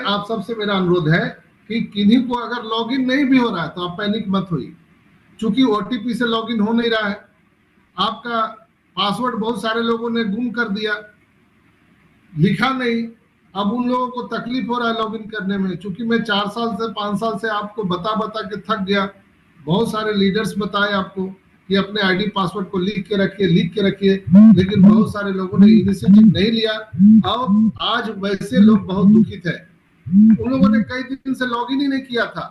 आप सबसे मेरा अनुरोध है कि किन्हीं को अगर लॉगिन नहीं भी हो रहा है तो आप पैनिक मत होइए, क्योंकि ओटीपी से लॉगिन हो नहीं रहा है, आपका पासवर्ड बहुत सारे लोगों ने गुम कर दिया, लिखा नहीं। अब उन लोगों को तकलीफ हो रहा है लॉगिन करने में, क्योंकि मैं 4 साल से 5 साल से आपको बता बता के थक गया। बहुत सारे लीडर्स बताए आपको कि अपने आईडी पासवर्ड को लिख के रखिए, लेकिन बहुत सारे लोगों ने इनिशिएटिव नहीं लिया और आज वैसे लोग बहुत दुखित है। उन लोगों ने कई दिन से लॉगिन ही नहीं किया था,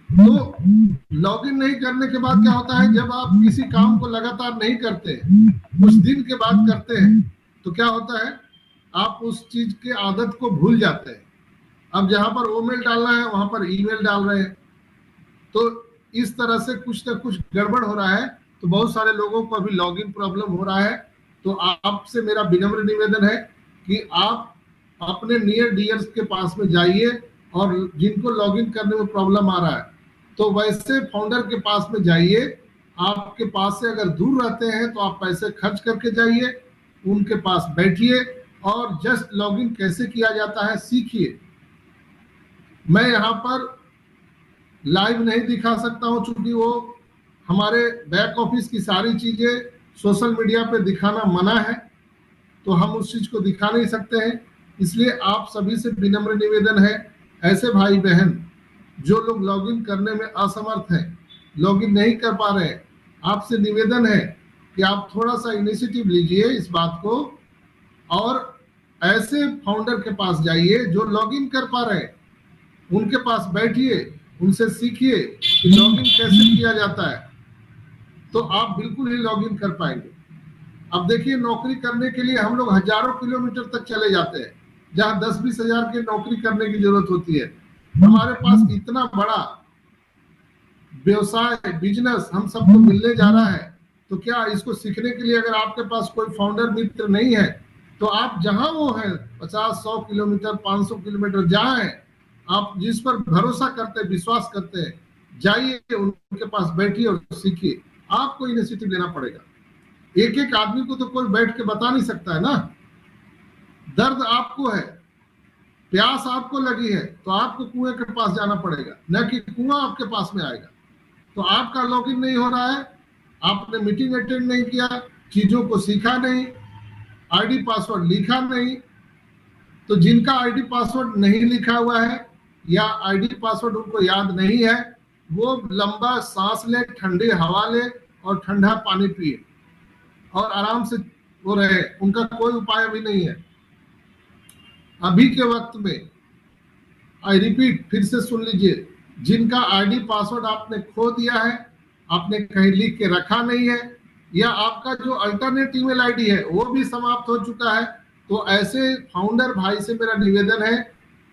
तो लॉगिन नहीं करने के बाद क्या होता है, जब आप किसी काम को लगातार नहीं करते, कुछ दिन के बाद करते हैं, तो क्या होता है, आप उस चीज के आदत को भूल जाते हैं। अब जहां पर ओमेल डालना है वहां पर ईमेल डाल रहे हैं, तो इस तरह से कुछ ना कुछ गड़बड़ हो रहा है। तो बहुत सारे लोगों को अभी लॉगिन प्रॉब्लम हो रहा है। तो आपसे मेरा विनम्र निवेदन है कि आप अपने नियर डियर्स के पास में जाइए, और जिनको लॉगिन करने में प्रॉब्लम आ रहा है तो वैसे फाउंडर के पास में जाइए। आपके पास से अगर दूर रहते हैं तो आप पैसे खर्च करके जाइए, उनके पास बैठिए और जस्ट लॉगिन कैसे किया जाता है सीखिए। मैं यहाँ पर लाइव नहीं दिखा सकता हूँ, क्योंकि वो हमारे बैक ऑफिस की सारी चीजें सोशल मीडिया पे दिखाना मना है, तो हम उस चीज को दिखा नहीं सकते हैं। इसलिए आप सभी से विनम्र निवेदन है, ऐसे भाई बहन जो लोग लॉगिन करने में असमर्थ हैं, लॉगिन नहीं कर पा रहे हैं, आपसे निवेदन है कि आप थोड़ा सा इनिशिएटिव लीजिए इस बात को, और ऐसे फाउंडर के पास जाइए जो लॉगिन कर पा रहे हैं, उनके पास बैठिए, उनसे सीखिए कि लॉगिन कैसे किया जाता है, तो आप बिल्कुल ही लॉगिन कर पाएंगे। अब देखिए, नौकरी करने के लिए हम लोग हजारों किलोमीटर तक चले जाते हैं, जहां 10-20 हजार की नौकरी करने की जरूरत होती है। हमारे पास इतना बड़ा व्यवसाय बिजनेस हम सबको मिलने जा रहा है, तो क्या इसको सीखने के लिए अगर आपके पास कोई फाउंडर मित्र नहीं है, तो आप जहां वो है 50-100 किलोमीटर 500 किलोमीटर जहां है, आप जिस पर भरोसा करते हैं, विश्वास करते हैं, जाइए, उनके पास बैठिए और सीखिए। आपको इनिशिएटिव लेना पड़ेगा। एक एक आदमी को तो कोई बैठ के बता नहीं सकता है ना। दर्द आपको है, प्यास आपको लगी है, तो आपको कुएं के पास जाना पड़ेगा, न कि कुआं आपके पास में आएगा। तो आपका लॉगिन नहीं हो रहा है, आपने मीटिंग अटेंड नहीं किया, चीजों को सीखा नहीं, आईडी पासवर्ड लिखा नहीं। तो जिनका आईडी पासवर्ड नहीं लिखा हुआ है या आईडी पासवर्ड उनको याद नहीं है, वो लंबा सांस ले, ठंडी हवा ले और ठंडा पानी पिए और आराम से वो रहे। उनका कोई उपाय अभी नहीं है। अभी के वक्त में, आई रिपीट, फिर से सुन लीजिए, जिनका आईडी पासवर्ड आपने खो दिया है, आपने कहीं लिख के रखा नहीं है, या आपका जो अल्टरनेट ईमेल आईडी है वो भी समाप्त हो चुका है, तो ऐसे फाउंडर भाई से मेरा निवेदन है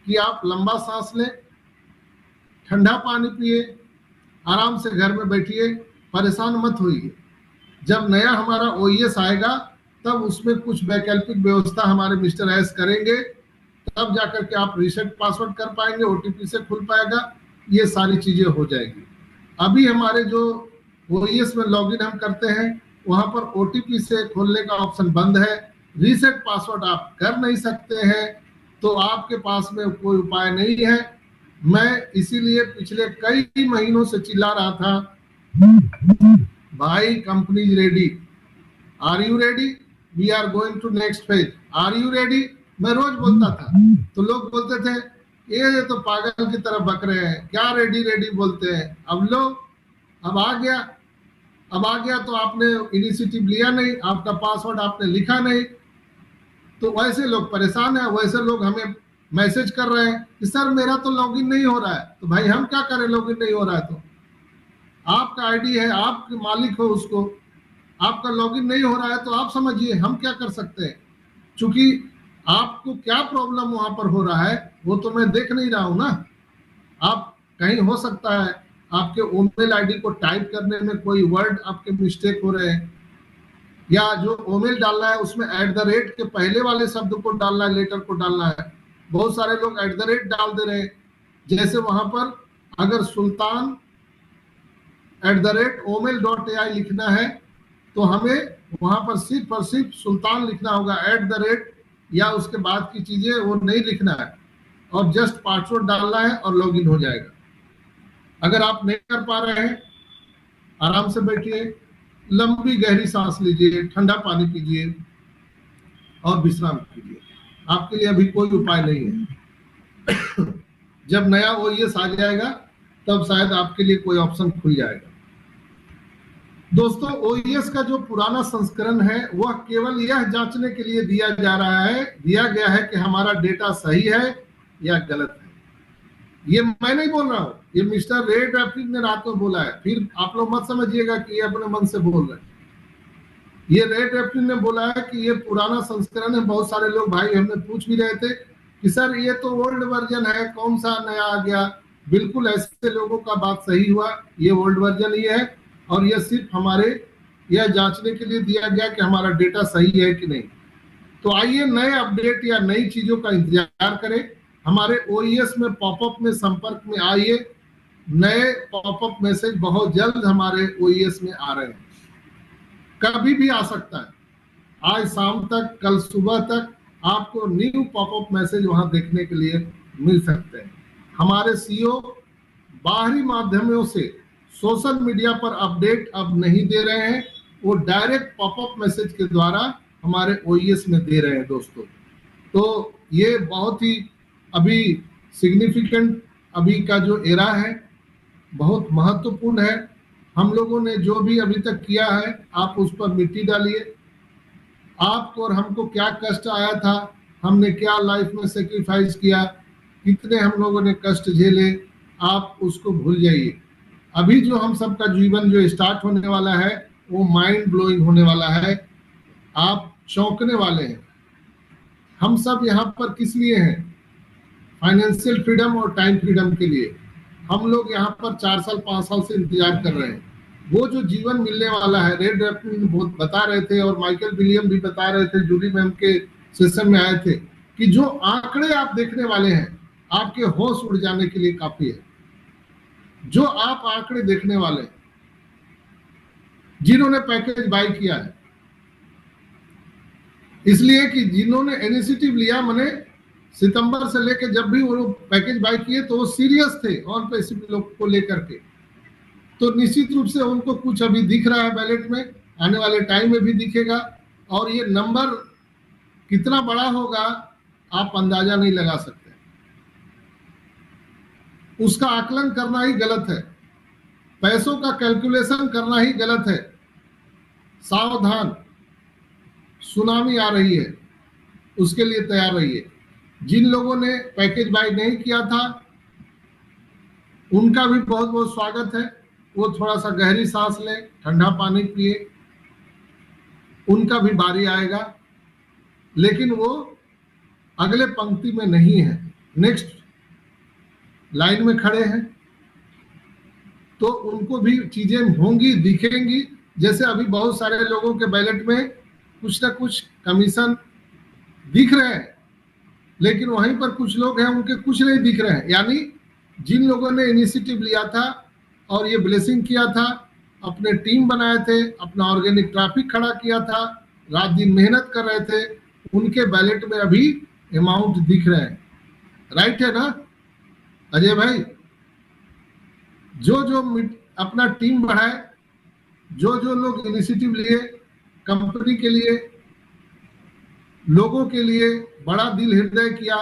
कि आप लंबा सांस लें, ठंडा पानी पिए, आराम से घर में बैठिए, परेशान मत होइए। जब नया हमारा ओईएस आएगा तब उसमें कुछ वैकल्पिक व्यवस्था हमारे मिस्टर एस करेंगे, तब जाकर के आप रीसेट पासवर्ड कर पाएंगे, ओटीपी से खुल पाएगा, ये सारी चीजें हो जाएगी। अभी हमारे जो ओईएस में लॉगिन हम करते हैं वहां पर ओटीपी से खोलने का ऑप्शन बंद है, रीसेट पासवर्ड आप कर नहीं सकते हैं, तो आपके पास में कोई उपाय नहीं है। मैं इसीलिए पिछले कई महीनों से चिल्ला रहा था, भाई company is ready, are you ready, we are going to next phase, are you ready. मैं रोज बोलता था, तो लोग बोलते थे ये तो पागल की तरह बक रहे हैं, क्या रेडी रेडी बोलते हैं। अब लो, अब आ गया तो आपने इनिशिएटिव लिया नहीं, आपका पासवर्ड आपने लिखा नहीं, तो वैसे लोग परेशान है, वैसे लोग हमें मैसेज कर रहे हैं कि सर मेरा तो लॉगिन नहीं हो रहा है। तो भाई हम क्या करें, लॉगिन नहीं हो रहा है तो आपका आईडी है, आप मालिक हो उसको, आपका लॉगिन नहीं हो रहा है तो आप समझिए हम क्या कर सकते हैं। क्योंकि आपको क्या प्रॉब्लम वहां पर हो रहा है वो तो मैं देख नहीं रहा हूं ना। आप कहीं हो सकता है आपके ओमेल आईडी को टाइप करने में कोई वर्ड आपके मिस्टेक हो रहे हैं, या जो ओमेल डालना है उसमें @ के पहले वाले शब्द को डालना है, लेटर को डालना है। बहुत सारे लोग @ डाल दे रहे हैं। जैसे वहां पर अगर सुल्तान @omel.ai लिखना है तो हमें वहां पर सिर्फ और सिर्फ सुल्तान लिखना होगा, या उसके बाद की चीजें वो नहीं लिखना है, और जस्ट पासवर्ड डालना है और लॉगिन हो जाएगा। अगर आप नहीं कर पा रहे हैं, आराम से बैठिए, लंबी गहरी सांस लीजिए, ठंडा पानी पीजिए और विश्राम कीजिए। आपके लिए अभी कोई उपाय नहीं है। जब नया ओईएस आ जाएगा तब शायद आपके लिए कोई ऑप्शन खुल जाएगा। दोस्तों, ओईएस का जो पुराना संस्करण है वह केवल यह जांचने के लिए दिया गया है कि हमारा डेटा सही है या गलत है। ये मैं नहीं बोल रहा हूं, ये मिस्टर रे ट्रैफिक ने रात में बोला है। फिर आप लोग मत समझिएगा कि ये अपने मन से बोल रहे हैं। ये रे ट्रैफिक ने बोला है कि ये पुराना संस्करण है। बहुत सारे लोग भाई हमने पूछ भी रहे थे कि सर ये तो ओल्ड वर्जन है, कौन सा नया आ गया। बिल्कुल ऐसे लोगों का बात सही हुआ, ये ओल्ड वर्जन ही है और ये सिर्फ हमारे यह जांचने के लिए दिया गया कि हमारा डेटा सही है कि नहीं। तो आइए नए अपडेट या नई चीजों का इंतजार करें। हमारे ओईएस में पॉपअप में संपर्क में आइए। नए पॉपअप मैसेज बहुत जल्द हमारे ओईएस में आ रहे हैं, कभी भी आ सकता है। आज शाम तक, कल सुबह तक आपको न्यू पॉपअप मैसेज वहां देखने के लिए मिल सकते हैं। हमारे सीईओ बाहरी माध्यमों से सोशल मीडिया पर अपडेट अब नहीं दे रहे हैं, वो डायरेक्ट पॉपअप मैसेज के द्वारा हमारे ओईएस में दे रहे हैं दोस्तों। तो ये बहुत ही अभी सिग्निफिकेंट अभी का जो एरा है बहुत महत्वपूर्ण है। हम लोगों ने जो भी अभी तक किया है आप उस पर मिट्टी डालिए। आपको और हमको क्या कष्ट आया था, हमने क्या लाइफ में सेक्रीफाइस किया, कितने हम लोगों ने कष्ट झेले, आप उसको भूल जाइए। अभी जो हम सबका जीवन जो स्टार्ट होने वाला है वो माइंड ब्लोइंग होने वाला है। आप चौंकने वाले हैं। हम सब यहाँ पर किस लिए हैं? फाइनेंशियल फ्रीडम और टाइम फ्रीडम के लिए। हम लोग यहाँ पर 4 साल 5 साल से इंतजार कर रहे हैं। वो जो जीवन मिलने वाला है, रेड रैपिन बहुत बता रहे थे और माइकल विलियम भी बता रहे थे, जूली मैम के सेशन में आए थे कि जो आंकड़े आप देखने वाले हैं आपके होश उड़ जाने के लिए काफी है। जो आप आंकड़े देखने वाले हैं, जिन्होंने पैकेज बाय किया है, इसलिए कि जिन्होंने इनिशिएटिव लिया, मैंने सितंबर से लेकर जब भी वो पैकेज बाय किए तो वो सीरियस थे ऑन पैसिव लोग को लेकर के। तो निश्चित रूप से उनको कुछ अभी दिख रहा है बैलेट में, आने वाले टाइम में भी दिखेगा। और ये नंबर कितना बड़ा होगा आप अंदाजा नहीं लगा सकते, उसका आकलन करना ही गलत है, पैसों का कैलकुलेशन करना ही गलत है। सावधान, सुनामी आ रही है, उसके लिए तैयार रहिए। जिन लोगों ने पैकेज बाय नहीं किया था उनका भी बहुत बहुत स्वागत है। वो थोड़ा सा गहरी सांस लें, ठंडा पानी पिए, उनका भी बारी आएगा। लेकिन वो अगले पंक्ति में नहीं है, नेक्स्ट लाइन में खड़े हैं, तो उनको भी चीजें होंगी, दिखेंगी। जैसे अभी बहुत सारे लोगों के बैलेट में कुछ ना कुछ कमीशन दिख रहे हैं, लेकिन वहीं पर कुछ लोग हैं उनके कुछ नहीं दिख रहे हैं। यानी जिन लोगों ने इनिशिएटिव लिया था और ये ब्लेसिंग किया था, अपने टीम बनाए थे, अपना ऑर्गेनिक ट्रैफिक खड़ा किया था, रात दिन मेहनत कर रहे थे, उनके बैलेट में अभी अमाउंट दिख रहे हैं। राइट है ना अजय भाई? जो अपना टीम बढ़ाए, जो लोग इनिशिएटिव लिए, कंपनी के लिए, लोगों के लिए बड़ा दिल हृदय किया,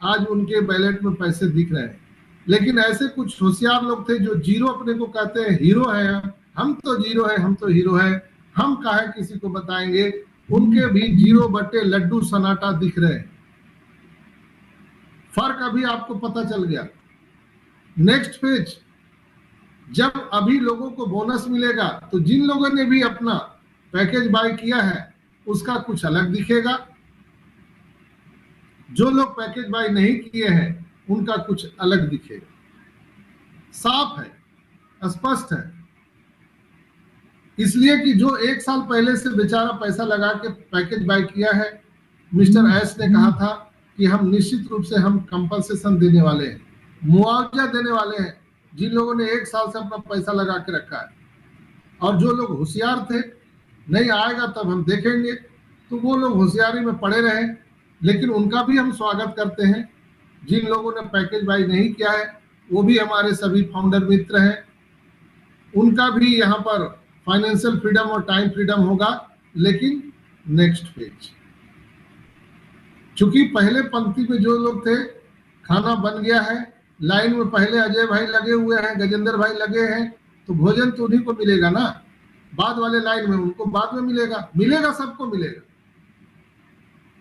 आज उनके बैलेट में पैसे दिख रहे हैं। लेकिन ऐसे कुछ होशियार लोग थे जो जीरो अपने को कहते हैं हीरो है, हम तो जीरो है, हम तो हीरो है, हम काहे किसी को बताएंगे, उनके भी जीरो बटे लड्डू सन्नाटा दिख रहे हैं। फर्क अभी आपको पता चल गया। नेक्स्ट पेज, जब अभी लोगों को बोनस मिलेगा तो जिन लोगों ने भी अपना पैकेज बाय किया है उसका कुछ अलग दिखेगा, जो लोग पैकेज बाय नहीं किए हैं उनका कुछ अलग दिखेगा। साफ है, स्पष्ट है। इसलिए कि जो 1 साल पहले से बेचारा पैसा लगा के पैकेज बाय किया है, मिस्टर एस ने कहा था कि हम निश्चित रूप से हम कंपनसेशन देने वाले हैं, मुआवजा देने वाले हैं जिन लोगों ने 1 साल से अपना पैसा लगा के रखा है। और जो लोग होशियार थे, नहीं आएगा तब हम देखेंगे, तो वो लोग होशियारी में पड़े रहे। लेकिन उनका भी हम स्वागत करते हैं। जिन लोगों ने पैकेज बाई नहीं किया है वो भी हमारे सभी फाउंडर मित्र हैं, उनका भी यहाँ पर फाइनेंशियल फ्रीडम और टाइम फ्रीडम होगा, लेकिन नेक्स्ट फेज। चूंकि पहले पंक्ति में जो लोग थे, खाना बन गया है, लाइन में पहले अजय भाई लगे हुए हैं, गजेंद्र भाई लगे हैं, तो भोजन तो उन्हीं को मिलेगा ना। बाद वाले लाइन में उनको बाद में मिलेगा, सबको मिलेगा,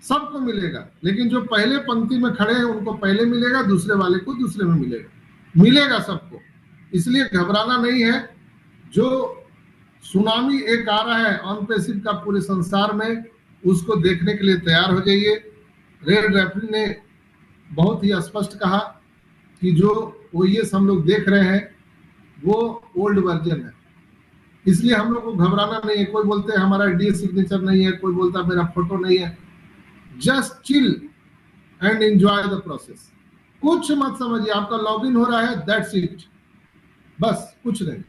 सबको मिलेगा। लेकिन जो पहले पंक्ति में खड़े हैं उनको पहले मिलेगा, दूसरे वाले को दूसरे में मिलेगा सबको। इसलिए घबराना नहीं है। जो सुनामी एक आ रहा है ऑन पैसिव का पूरे संसार में, उसको देखने के लिए तैयार हो जाइए। रेड रेफरी ने बहुत ही स्पष्ट कहा कि जो ओएस हम लोग देख रहे हैं वो ओल्ड वर्जन है, इसलिए हम लोग को घबराना नहीं है। कोई बोलते हैं हमारा डीए सिग्नेचर नहीं है, कोई बोलता है मेरा फोटो नहीं है। Just chill and enjoy the process. कुछ मत समझिए, आपका लॉगिन हो रहा है, दैट्स इट, बस कुछ नहीं।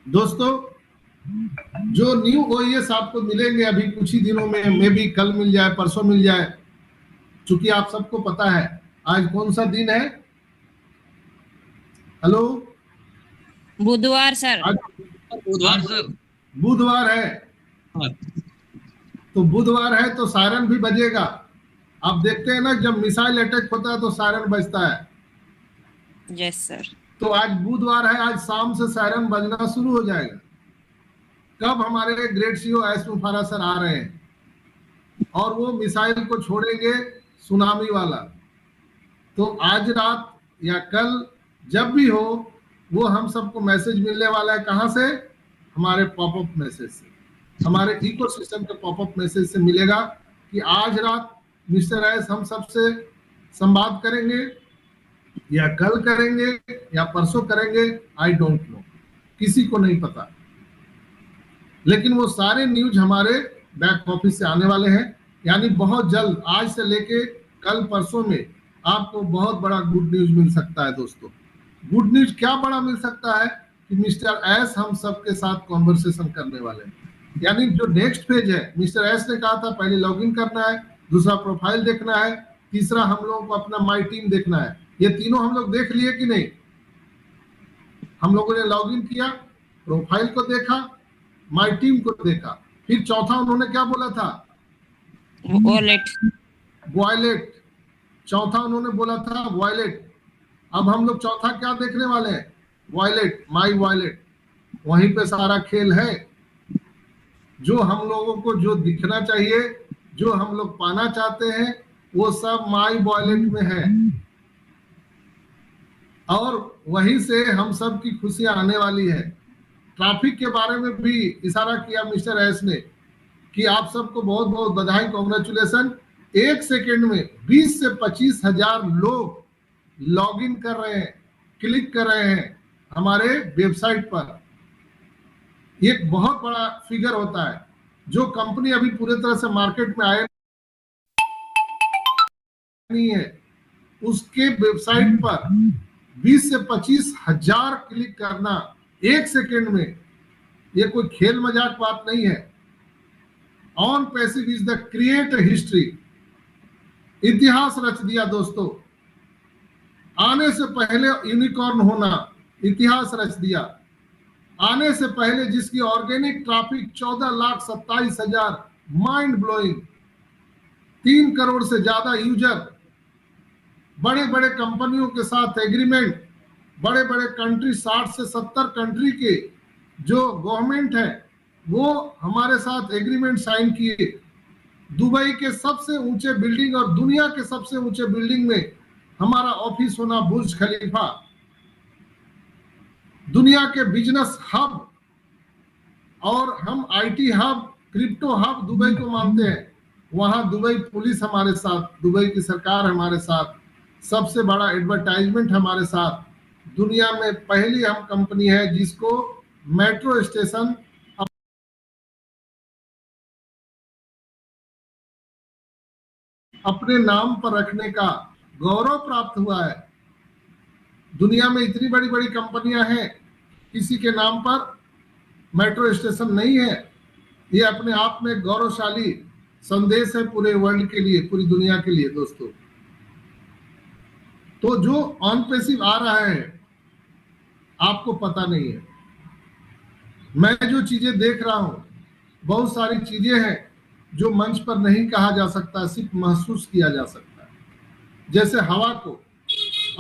दोस्तों, जो न्यू ओएस आपको मिलेंगे अभी कुछ ही दिनों में, मे बी कल मिल जाए, परसों मिल जाए। चूंकि आप सबको पता है आज कौन सा दिन है। हेलो, बुधवार सर। आज बुधवार है। तो बुधवार है तो सायरन भी बजेगा। आप देखते हैं ना, जब मिसाइल अटैक होता है तो सायरन बजता है। Yes sir. तो आज बुधवार है, आज शाम से सायरन बजना शुरू हो जाएगा। कब हमारे ग्रेट सीओ एस मुफारा सर आ रहे हैं और वो मिसाइल को छोड़ेंगे, सुनामी वाला। तो आज रात या कल जब भी हो, वो हम सबको मैसेज मिलने वाला है। कहाँ से? हमारे पॉपअप मैसेज से, हमारे इकोसिस्टम के पॉपअप मैसेज से मिलेगा कि आज रात मिस्टर एस हम सबसे संवाद करेंगे, या कल करेंगे या परसों करेंगे, आई डोंट नो, किसी को नहीं पता। लेकिन वो सारे न्यूज हमारे बैक ऑफिस से आने वाले हैं। यानी बहुत जल्द, आज से लेके कल परसों में आपको बहुत बड़ा गुड न्यूज मिल सकता है। दोस्तों, गुड न्यूज क्या बड़ा मिल सकता है कि मिस्टर एस हम सबके साथ कॉन्वर्सेशन करने वाले हैं। यानी जो नेक्स्ट पेज है, मिस्टर एस ने कहा था पहले लॉगिन करना है, दूसरा प्रोफाइल देखना है, तीसरा हम लोगों को अपना माई टीम देखना है। ये तीनों हम लोग देख लिए कि नहीं? हम लोगों ने लॉगिन किया, प्रोफाइल को देखा, माई टीम को देखा, फिर चौथा उन्होंने क्या बोला था? वॉयलेट। चौथा उन्होंने बोला था वॉयलेट। अब हम लोग चौथा क्या देखने वाले हैं? वॉयलेट, माई वॉयलेट। वहीं पे सारा खेल है। जो हम लोगों को जो दिखना चाहिए, जो हम लोग पाना चाहते हैं, वो सब माई वॉयलेट में है। और वहीं से हम सब की खुशियां आने वाली है। ट्रैफिक के बारे में भी इशारा किया मिस्टर एस ने कि आप सबको बहुत बहुत बधाई, कांग्रेचुलेशन। एक सेकेंड में 20 से 25 हजार लोग लॉगिन कर रहे हैं, क्लिक कर रहे हैं हमारे वेबसाइट पर। एक बहुत बड़ा फिगर होता है। जो कंपनी अभी पूरे तरह से मार्केट में आए नहीं है, उसके वेबसाइट पर 20 से 25 हजार क्लिक करना एक सेकेंड में, ये कोई खेल मजाक बात नहीं है। On passive is the create history. इतिहास रच दिया दोस्तों। आने से पहले यूनिकॉर्न होना, इतिहास रच दिया। आने से पहले जिसकी organic traffic 14,27,000, mind blowing. 3 crore से ज्यादा यूजर, बड़े बड़े कंपनियों के साथ एग्रीमेंट, बड़े बड़े कंट्री, 60 से 70 कंट्री के जो गवर्नमेंट है वो हमारे साथ एग्रीमेंट साइन किए। दुबई के सबसे ऊंचे बिल्डिंग और दुनिया के सबसे ऊंचे बिल्डिंग में हमारा ऑफिस होना, बुर्ज खलीफा। दुनिया के बिजनेस हब और हम IT hub, crypto hub Dubai को मानते हैं। वहां दुबई पुलिस हमारे साथ, दुबई की सरकार हमारे साथ, सबसे बड़ा एडवर्टाइजमेंट हमारे साथ। दुनिया में पहली हम कंपनी है जिसको मेट्रो स्टेशन अपने नाम पर रखने का गौरव प्राप्त हुआ है। दुनिया में इतनी बड़ी बड़ी कंपनियां हैं, किसी के नाम पर मेट्रो स्टेशन नहीं है। ये अपने आप में गौरवशाली संदेश है पूरे वर्ल्ड के लिए, पूरी दुनिया के लिए दोस्तों। तो जो ऑन पैसिव आ रहा है आपको पता नहीं है। मैं जो चीजें देख रहा हूं, बहुत सारी चीजें हैं जो मंच पर नहीं कहा जा सकता, सिर्फ महसूस किया जा सकता है। जैसे हवा को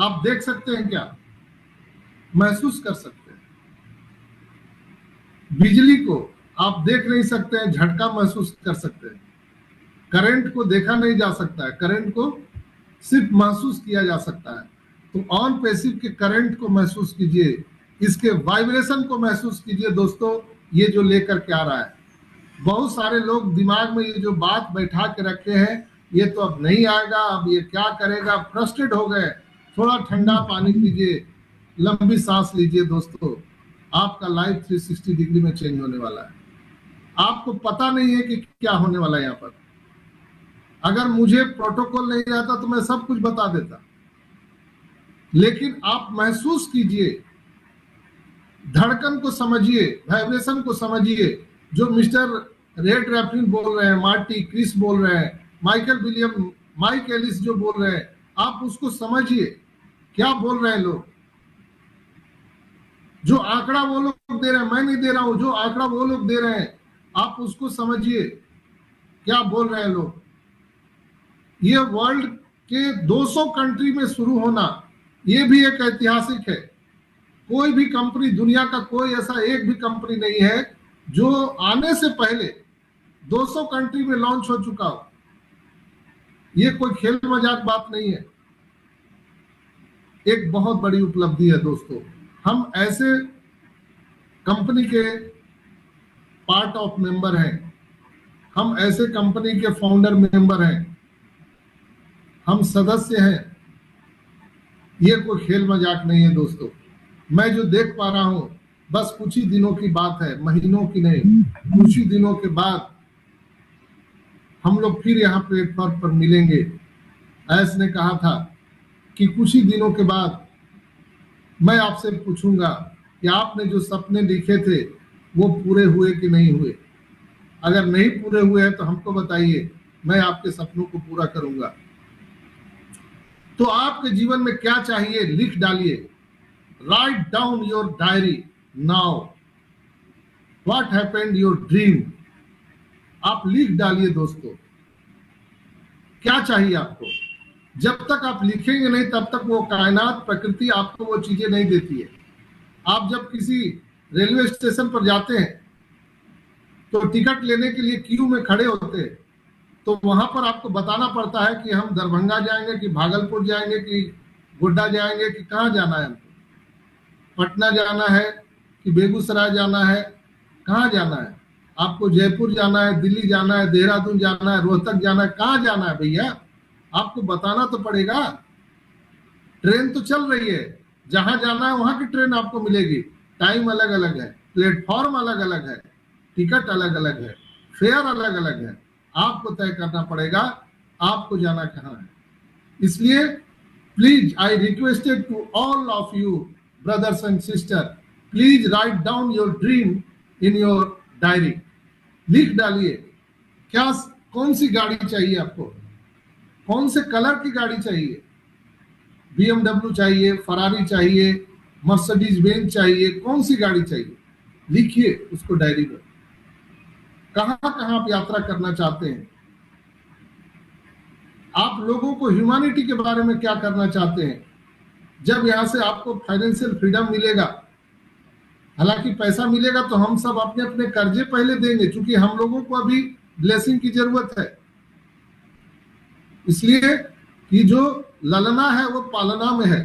आप देख सकते हैं क्या? महसूस कर सकते हैं। बिजली को आप देख नहीं सकते हैं, झटका महसूस कर सकते हैं। करंट को देखा नहीं जा सकता है, करंट को सिर्फ महसूस किया जा सकता है। तो ऑन पैसिव के करंट को महसूस कीजिए, इसके वाइब्रेशन को महसूस कीजिए दोस्तों। ये जो लेकर के आ रहा है, बहुत सारे लोग दिमाग में ये जो बात बैठा के रखे हैं, ये तो अब नहीं आएगा, अब ये क्या करेगा, फ्रस्ट्रेट हो गए। थोड़ा ठंडा पानी पीजिए, लंबी सांस लीजिए दोस्तों। आपका लाइफ 360 डिग्री में चेंज होने वाला है। आपको पता नहीं है कि क्या होने वाला है यहाँ पर। अगर मुझे प्रोटोकॉल नहीं आता तो मैं सब कुछ बता देता, लेकिन आप महसूस कीजिए, धड़कन को समझिए, वाइब्रेशन को समझिए। जो मिस्टर रेड रैपलिन बोल रहे हैं, मार्टी क्रिस बोल रहे हैं, माइकल विलियम, माइक एलिस जो बोल रहे हैं, आप उसको समझिए क्या बोल रहे हैं लोग। जो आंकड़ा वो लोग दे रहे हैं, मैं नहीं दे रहा हूं, जो आंकड़ा वो लोग दे रहे हैं आप उसको समझिए क्या बोल रहे हैं लोग। ये वर्ल्ड के 200 कंट्री में शुरू होना, ये भी एक ऐतिहासिक है। कोई भी कंपनी, दुनिया का कोई ऐसा एक भी कंपनी नहीं है जो आने से पहले 200 कंट्री में लॉन्च हो चुका हो। ये कोई खेल मजाक बात नहीं है, एक बहुत बड़ी उपलब्धि है दोस्तों। हम ऐसे कंपनी के पार्ट ऑफ मेंबर हैं, हम ऐसे कंपनी के फाउंडर मेंबर हैं, हम सदस्य हैं। ये कोई खेल मजाक नहीं है दोस्तों। मैं जो देख पा रहा हूं, बस कुछ ही दिनों की बात है, महीनों की नहीं। कुछ ही दिनों के बाद हम लोग फिर यहाँ प्लेटफॉर्म पर मिलेंगे। ऐस ने कहा था कि कुछ ही दिनों के बाद मैं आपसे पूछूंगा कि आपने जो सपने लिखे थे वो पूरे हुए कि नहीं हुए। अगर नहीं पूरे हुए हैं तो हमको बताइए, मैं आपके सपनों को पूरा करूंगा। तो आपके जीवन में क्या चाहिए, लिख डालिए। Right down your diary now, what happened your dream. आप लिख डालिए दोस्तों, क्या चाहिए आपको। जब तक आप लिखेंगे नहीं, तब तक वो कायनात, प्रकृति आपको वो चीजें नहीं देती है। आप जब किसी रेलवे स्टेशन पर जाते हैं तो टिकट लेने के लिए क्यू में खड़े होते हैं, तो वहां पर आपको बताना पड़ता है कि हम दरभंगा जाएंगे कि भागलपुर जाएंगे कि गोड्डा जाएंगे कि कहाँ जाना है, हमको पटना जाना है कि बेगूसराय जाना है, कहाँ जाना है, आपको जयपुर जाना है, दिल्ली जाना है, देहरादून जाना है, रोहतक जाना है, कहाँ जाना है भैया, आपको बताना तो पड़ेगा। ट्रेन तो चल रही है, जहां जाना है वहां की ट्रेन आपको मिलेगी। टाइम अलग अलग है, प्लेटफॉर्म अलग अलग है, टिकट अलग अलग है, फेयर अलग अलग है। आपको तय करना पड़ेगा आपको जाना कहाँ है। इसलिए please I requested to all of you brothers and sister, please write down your dream in your diary. लिख डालिए क्या, कौन सी गाड़ी चाहिए आपको, कौन से कलर की गाड़ी चाहिए, BMW चाहिए, फरारी चाहिए, मर्सिडीज बेंज चाहिए, कौन सी गाड़ी चाहिए, लिखिए उसको डायरी में। कहां कहां आप यात्रा करना चाहते हैं, आप लोगों को ह्यूमैनिटी के बारे में क्या करना चाहते हैं। जब यहां से आपको फाइनेंशियल फ्रीडम मिलेगा, हालांकि पैसा मिलेगा तो हम सब अपने अपने कर्जे पहले देंगे, क्योंकि हम लोगों को अभी ब्लेसिंग की जरूरत है। इसलिए कि जो ललना है वो पालना में है,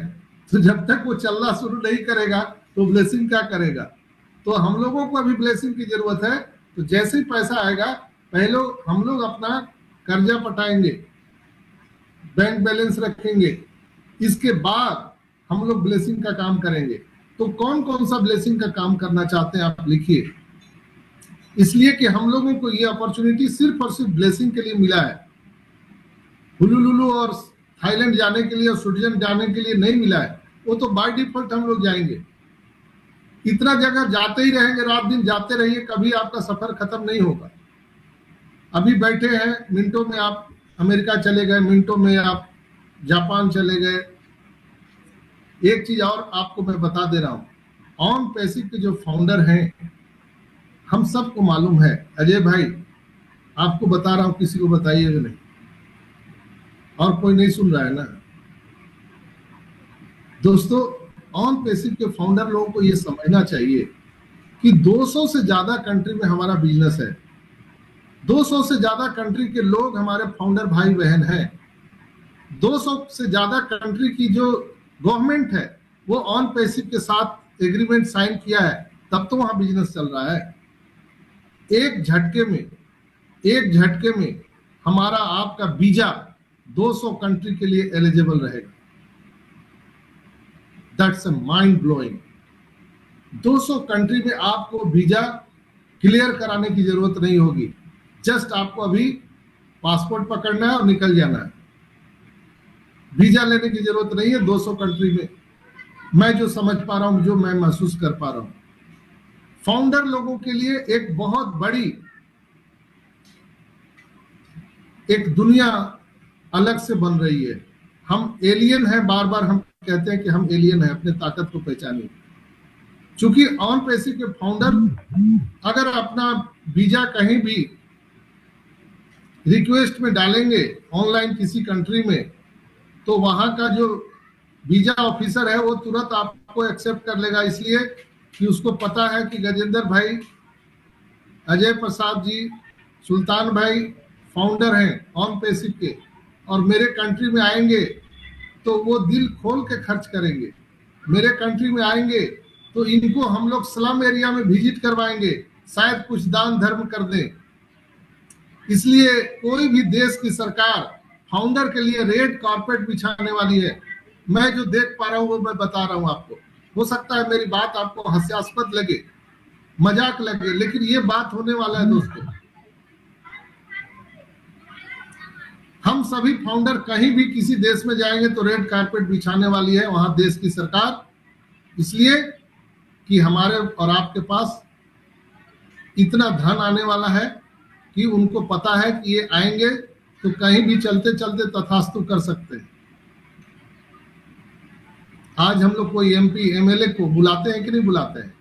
तो जब तक वो चलना शुरू नहीं करेगा तो ब्लेसिंग क्या करेगा। तो हम लोगों को अभी ब्लेसिंग की जरूरत है। तो जैसे ही पैसा आएगा, पहले हम लोग अपना कर्जा पटाएंगे, बैंक बैलेंस रखेंगे, इसके बाद हम लोग ब्लेसिंग का काम करेंगे। तो कौन कौन सा ब्लेसिंग का काम करना चाहते हैं आप लिखिए। इसलिए कि हम लोगों को ये अपॉर्चुनिटी सिर्फ और सिर्फ ब्लेसिंग के लिए मिला है। हुलुलुलु और थाईलैंड जाने के लिए और स्विट्जरलैंड जाने के लिए नहीं मिला है, वो तो बाय डिफॉल्ट हम लोग जाएंगे। इतना जगह जाते ही रहेंगे, रात दिन जाते रहिए, कभी आपका सफर खत्म नहीं होगा। अभी बैठे हैं, मिनटों में आप अमेरिका चले गए, मिनटों में आप जापान चले गए। एक चीज और आपको मैं बता दे रहा हूं, ऑन पैसिव के जो फाउंडर हैं, हम सबको मालूम है। अजय भाई, आपको बता रहा हूं, किसी को बताइएगा नहीं। और कोई नहीं सुन रहा है ना दोस्तों? ऑन पैसिव के फाउंडर लोगों को यह समझना चाहिए कि 200 से ज्यादा कंट्री में हमारा बिजनेस है। 200 से ज्यादा कंट्री के लोग हमारे फाउंडर भाई बहन हैं। 200 से ज्यादा कंट्री की जो गवर्नमेंट है वो ऑन पैसिव के साथ एग्रीमेंट साइन किया है, तब तो वहां बिजनेस चल रहा है। एक झटके में हमारा आपका वीजा 200 कंट्री के लिए एलिजिबल रहेगा। That's a mind blowing. 200 country में आपको वीजा क्लियर कराने की जरूरत नहीं होगी। जस्ट आपको अभी पासपोर्ट पकड़ना है और निकल जाना है। वीजा लेने की जरूरत नहीं है 200 कंट्री में। मैं जो समझ पा रहा हूं, जो मैं महसूस कर पा रहा हूं, फाउंडर लोगों के लिए एक बहुत बड़ी एक दुनिया अलग से बन रही है। हम एलियन हैं, बार बार हम कहते हैं कि हम एलियन हैं, अपने ताकत को पहचानिए। चूंकि ऑन पैसिव के फाउंडर अगर अपना वीजा कहीं भी रिक्वेस्ट में डालेंगे ऑनलाइन किसी कंट्री में, तो वहां का जो वीजा ऑफिसर है वो तुरंत आपको एक्सेप्ट कर लेगा, इसलिए कि उसको पता है कि गजेंद्र भाई, अजय प्रसाद जी, सुल्तान भाई फाउंडर हैं ऑन पैसिव के, और मेरे कंट्री में आएंगे तो वो दिल खोल के खर्च करेंगे। मेरे कंट्री में आएंगे तो इनको हम लोग स्लम एरिया में विजिट करवाएंगे, शायद कुछ दान धर्म कर दें। इसलिए कोई भी देश की सरकार फाउंडर के लिए रेड कारपेट बिछाने वाली है। मैं जो देख पा रहा हूं वो मैं बता रहा हूं आपको। हो सकता है मेरी बात आपको हास्यास्पद लगे, मजाक लगे, लेकिन ये बात होने वाला है दोस्तों। हम सभी फाउंडर कहीं भी किसी देश में जाएंगे तो रेड कारपेट बिछाने वाली है वहां देश की सरकार, इसलिए कि हमारे और आपके पास इतना धन आने वाला है कि उनको पता है कि ये आएंगे तो कहीं भी चलते चलते तथास्तु कर सकते हैं। आज हम लोग कोई एमपी एमएलए को बुलाते हैं कि नहीं बुलाते हैं?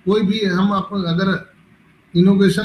कोई भी हम अगर इनोवेशन